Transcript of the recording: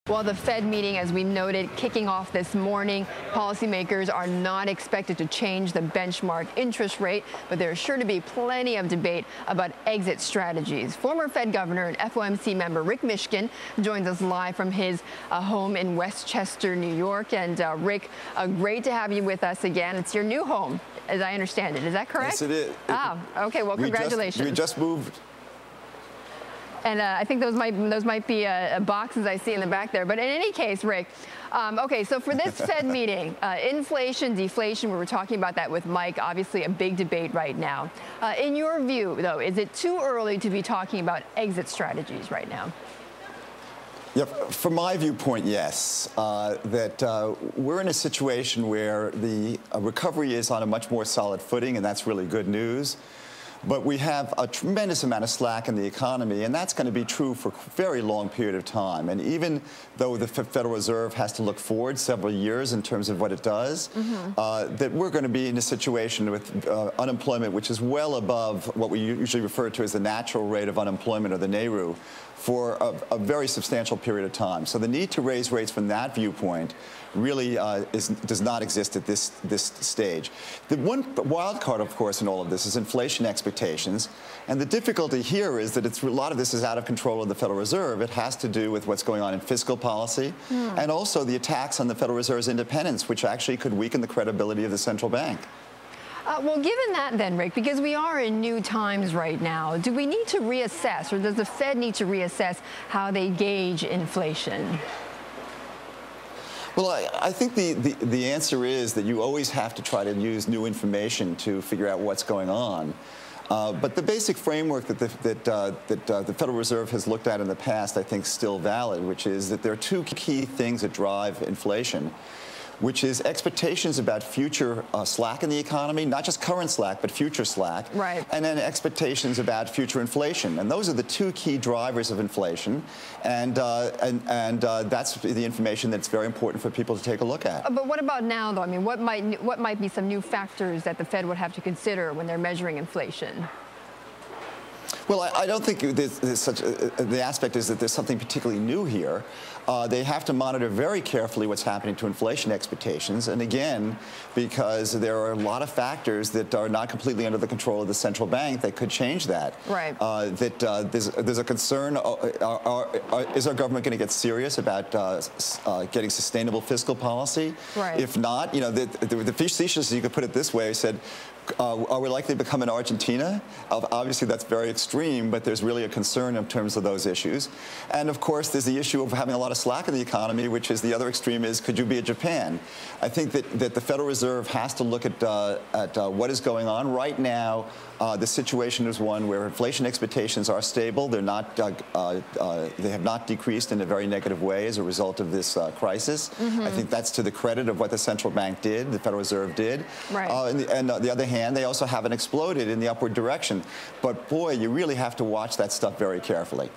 Well, the Fed meeting, as we noted, kicking off this morning. Policymakers are not expected to change the benchmark interest rate, but there's sure to be plenty of debate about exit strategies. Former Fed Governor and FOMC member Rick Mishkin joins us live from his home in Westchester, New York. And Rick, great to have you with us again. It's your new home, as I understand it. Is that correct? Yes, it is. Ah, okay. Well, congratulations. We just moved. And I think those might be boxes I see in the back there. But in any case, Rick, okay, so for this Fed meeting, inflation, deflation, we were talking about that with Mike, obviously a big debate right now. In your view, though, is it too early to be talking about exit strategies right now? Yeah, from my viewpoint, yes. We're in a situation where the recovery is on a much more solid footing, and that's really good news. But we have a tremendous amount of slack in the economy, and that's going to be true for a very long period of time. And even though the Federal Reserve has to look forward several years in terms of what it does, that we're going to be in a situation with unemployment which is well above what we usually refer to as the natural rate of unemployment, or the NAIRU, for a very substantial period of time. So the need to raise rates from that viewpoint really does not exist at this stage. The one wild card, of course, in all of this is inflation expectations. And the difficulty here is that a lot of this is out of control of the Federal Reserve. It has to do with what's going on in fiscal policy and also the attacks on the Federal Reserve's independence, which actually could weaken the credibility of the central bank. Well, given that then, Rick, because we are in new times right now, do we need to reassess, or does the Fed need to reassess how they gauge inflation? Well, I think the answer is that you always have to try to use new information to figure out what's going on. But the basic framework that the Federal Reserve has looked at in the past, I think, is still valid, which is that there are two key things that drive inflation, which is expectations about future slack in the economy, not just current slack, but future slack. Right. And then expectations about future inflation. And those are the two key drivers of inflation. And that's the information that's very important for people to take a look at. But what about now, though? I mean, what might be some new factors that the Fed would have to consider when they're measuring inflation? Well, I don't think there's such the aspect is that there's something particularly new here. They have to monitor very carefully what's happening to inflation expectations. And again, because there are a lot of factors that are not completely under the control of the central bank that could change that. Right. There's a concern, is our government going to get serious about getting sustainable fiscal policy? Right. If not, you know, the facetious, you could put it this way, said, are we likely to become an Argentina? Obviously, that's very extreme, but there's really a concern in terms of those issues. And of course, there's the issue of having a lot of slack in the economy, which is the other extreme is, could you be a Japan? I think that the Federal Reserve has to look at what is going on. Right now, the situation is one where inflation expectations are stable. They're not, they have not decreased in a very negative way as a result of this crisis. I think that's to the credit of what the central bank did, the Federal Reserve did. Right. And on the other hand, they also haven't exploded in the upward direction. But boy, you really have to watch that stuff very carefully.